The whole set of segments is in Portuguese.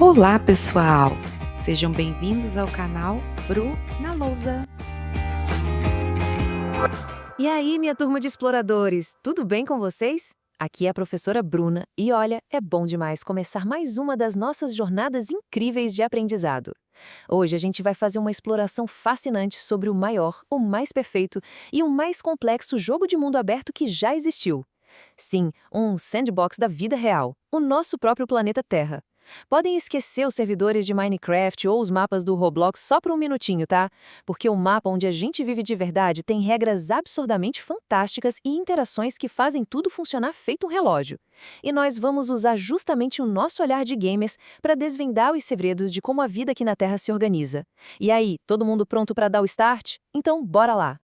Olá, pessoal! Sejam bem-vindos ao canal Bru na Lousa. E aí, minha turma de exploradores, tudo bem com vocês? Aqui é a professora Bruna e olha, é bom demais começar mais uma das nossas jornadas incríveis de aprendizado. Hoje a gente vai fazer uma exploração fascinante sobre o maior, o mais perfeito e o mais complexo jogo de mundo aberto que já existiu. Sim, um sandbox da vida real, o nosso próprio planeta Terra. Podem esquecer os servidores de Minecraft ou os mapas do Roblox só por um minutinho, tá? Porque o mapa onde a gente vive de verdade tem regras absurdamente fantásticas e interações que fazem tudo funcionar feito um relógio. E nós vamos usar justamente o nosso olhar de gamers para desvendar os segredos de como a vida aqui na Terra se organiza. E aí, todo mundo pronto para dar o start? Então, bora lá!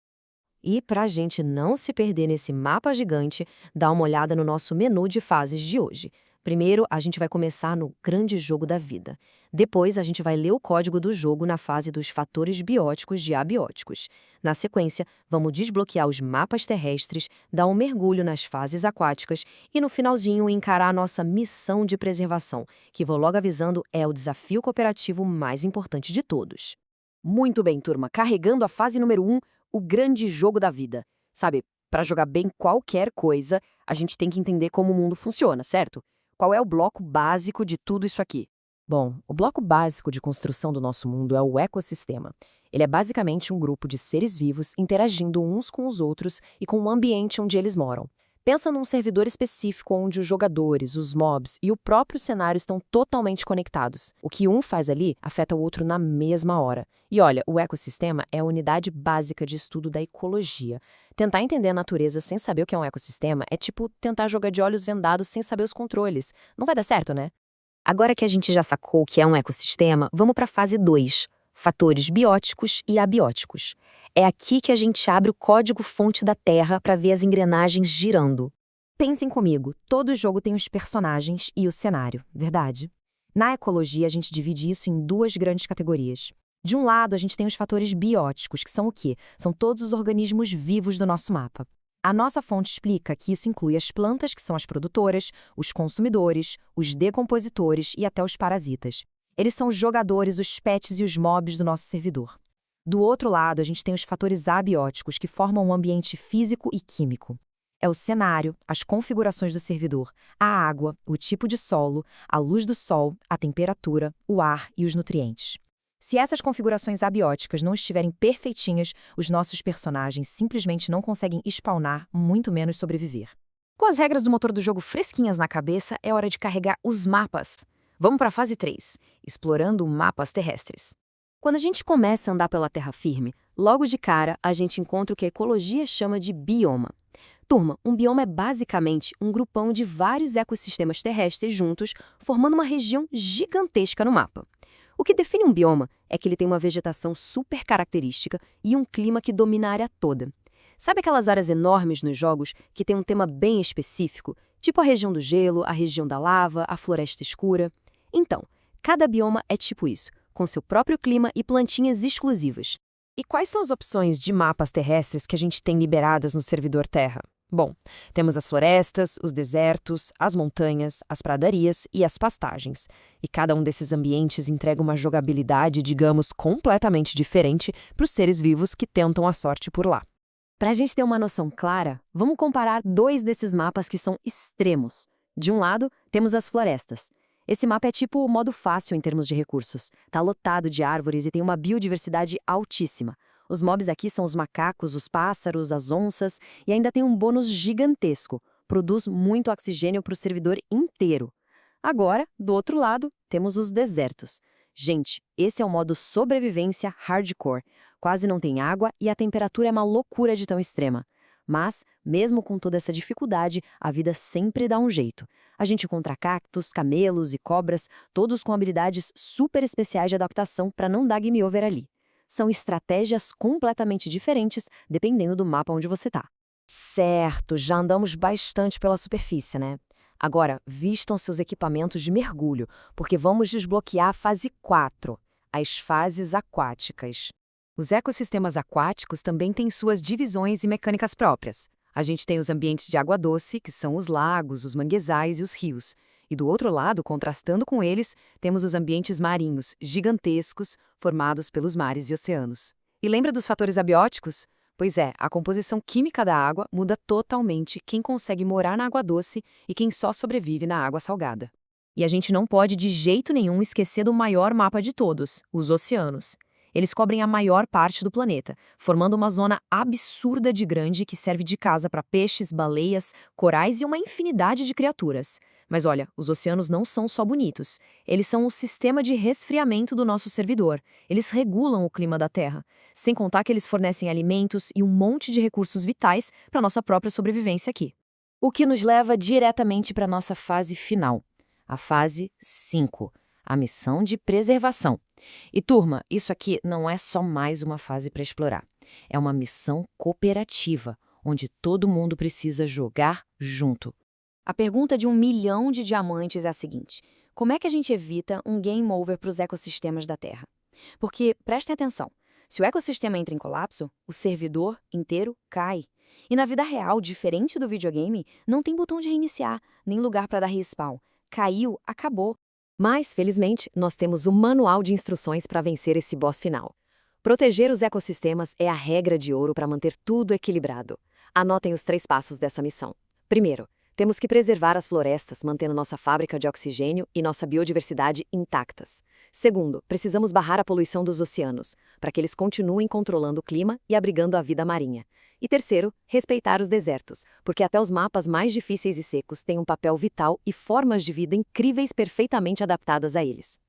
E para a gente não se perder nesse mapa gigante, dá uma olhada no nosso menu de fases de hoje. Primeiro, a gente vai começar no grande jogo da vida. Depois, a gente vai ler o código do jogo na fase dos fatores bióticos e abióticos. Na sequência, vamos desbloquear os mapas terrestres, dar um mergulho nas fases aquáticas e, no finalzinho, encarar a nossa missão de preservação, que, vou logo avisando, é o desafio cooperativo mais importante de todos. Muito bem, turma. Carregando a fase número 1, o grande jogo da vida. Sabe, para jogar bem qualquer coisa, a gente tem que entender como o mundo funciona, certo? Qual é o bloco básico de tudo isso aqui? Bom, o bloco básico de construção do nosso mundo é o ecossistema. Ele é basicamente um grupo de seres vivos interagindo uns com os outros e com o ambiente onde eles moram. Pensa num servidor específico onde os jogadores, os mobs e o próprio cenário estão totalmente conectados. O que um faz ali afeta o outro na mesma hora. E olha, o ecossistema é a unidade básica de estudo da ecologia. Tentar entender a natureza sem saber o que é um ecossistema é tipo tentar jogar de olhos vendados sem saber os controles. Não vai dar certo, né? Agora que a gente já sacou o que é um ecossistema, vamos para a fase 2, fatores bióticos e abióticos. É aqui que a gente abre o código-fonte da Terra para ver as engrenagens girando. Pensem comigo, todo jogo tem os personagens e o cenário, verdade? Na ecologia, a gente divide isso em duas grandes categorias. De um lado, a gente tem os fatores bióticos, que são o quê? São todos os organismos vivos do nosso mapa. A nossa fonte explica que isso inclui as plantas, que são as produtoras, os consumidores, os decompositores e até os parasitas. Eles são os jogadores, os pets e os mobs do nosso servidor. Do outro lado, a gente tem os fatores abióticos, que formam um ambiente físico e químico. É o cenário, as configurações do servidor, a água, o tipo de solo, a luz do sol, a temperatura, o ar e os nutrientes. Se essas configurações abióticas não estiverem perfeitinhas, os nossos personagens simplesmente não conseguem spawnar, muito menos sobreviver. Com as regras do motor do jogo fresquinhas na cabeça, é hora de carregar os mapas. Vamos para a fase 3, explorando mapas terrestres. Quando a gente começa a andar pela terra firme, logo de cara a gente encontra o que a ecologia chama de bioma. Turma, um bioma é basicamente um grupão de vários ecossistemas terrestres juntos, formando uma região gigantesca no mapa. O que define um bioma é que ele tem uma vegetação super característica e um clima que domina a área toda. Sabe aquelas áreas enormes nos jogos que tem um tema bem específico, tipo a região do gelo, a região da lava, a floresta escura? Então, cada bioma é tipo isso, com seu próprio clima e plantinhas exclusivas. E quais são as opções de mapas terrestres que a gente tem liberadas no servidor Terra? Bom, temos as florestas, os desertos, as montanhas, as pradarias e as pastagens. E cada um desses ambientes entrega uma jogabilidade, digamos, completamente diferente para os seres vivos que tentam a sorte por lá. Para a gente ter uma noção clara, vamos comparar dois desses mapas que são extremos. De um lado, temos as florestas. Esse mapa é tipo o modo fácil em termos de recursos. Tá lotado de árvores e tem uma biodiversidade altíssima. Os mobs aqui são os macacos, os pássaros, as onças e ainda tem um bônus gigantesco. Produz muito oxigênio para o servidor inteiro. Agora, do outro lado, temos os desertos. Gente, esse é o modo sobrevivência hardcore. Quase não tem água e a temperatura é uma loucura de tão extrema. Mas, mesmo com toda essa dificuldade, a vida sempre dá um jeito. A gente encontra cactos, camelos e cobras, todos com habilidades super especiais de adaptação para não dar game over ali. São estratégias completamente diferentes, dependendo do mapa onde você está. Certo, já andamos bastante pela superfície, né? Agora, vistam seus equipamentos de mergulho, porque vamos desbloquear a fase 4, as fases aquáticas. Os ecossistemas aquáticos também têm suas divisões e mecânicas próprias. A gente tem os ambientes de água doce, que são os lagos, os manguezais e os rios. E do outro lado, contrastando com eles, temos os ambientes marinhos, gigantescos, formados pelos mares e oceanos. E lembra dos fatores abióticos? Pois é, a composição química da água muda totalmente quem consegue morar na água doce e quem só sobrevive na água salgada. E a gente não pode de jeito nenhum esquecer do maior mapa de todos, os oceanos. Eles cobrem a maior parte do planeta, formando uma zona absurda de grande que serve de casa para peixes, baleias, corais e uma infinidade de criaturas. Mas olha, os oceanos não são só bonitos. Eles são o sistema de resfriamento do nosso servidor. Eles regulam o clima da Terra. Sem contar que eles fornecem alimentos e um monte de recursos vitais para nossa própria sobrevivência aqui. O que nos leva diretamente para a nossa fase final. A fase 5, a missão de preservação. E turma, isso aqui não é só mais uma fase para explorar. É uma missão cooperativa, onde todo mundo precisa jogar junto. A pergunta de 1 milhão de diamantes é a seguinte: como é que a gente evita um game over para os ecossistemas da Terra? Porque, prestem atenção, se o ecossistema entra em colapso, o servidor inteiro cai. E na vida real, diferente do videogame, não tem botão de reiniciar, nem lugar para dar respawn. Caiu, acabou. Mas, felizmente, nós temos o manual de instruções para vencer esse boss final. Proteger os ecossistemas é a regra de ouro para manter tudo equilibrado. Anotem os 3 passos dessa missão. Primeiro, temos que preservar as florestas, mantendo nossa fábrica de oxigênio e nossa biodiversidade intactas. Segundo, precisamos barrar a poluição dos oceanos, para que eles continuem controlando o clima e abrigando a vida marinha. E terceiro, respeitar os desertos, porque até os mapas mais difíceis e secos têm um papel vital e formas de vida incríveis perfeitamente adaptadas a eles.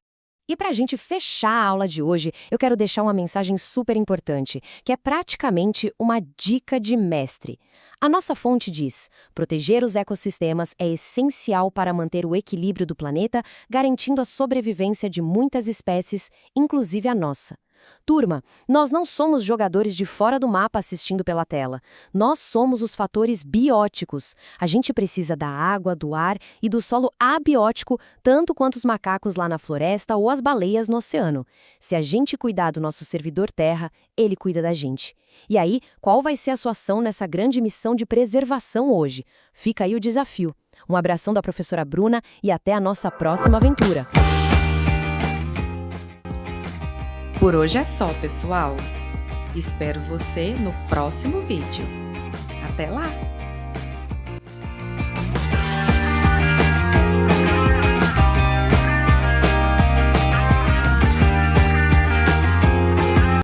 E para a gente fechar a aula de hoje, eu quero deixar uma mensagem super importante, que é praticamente uma dica de mestre. A nossa fonte diz: proteger os ecossistemas é essencial para manter o equilíbrio do planeta, garantindo a sobrevivência de muitas espécies, inclusive a nossa. Turma, nós não somos jogadores de fora do mapa assistindo pela tela. Nós somos os fatores bióticos. A gente precisa da água, do ar e do solo abiótico, tanto quanto os macacos lá na floresta ou as baleias no oceano. Se a gente cuidar do nosso servidor terra, ele cuida da gente. E aí, qual vai ser a sua ação nessa grande missão de preservação hoje? Fica aí o desafio. Um abração da professora Bruna e até a nossa próxima aventura. Por hoje é só, pessoal. Espero você no próximo vídeo. Até lá!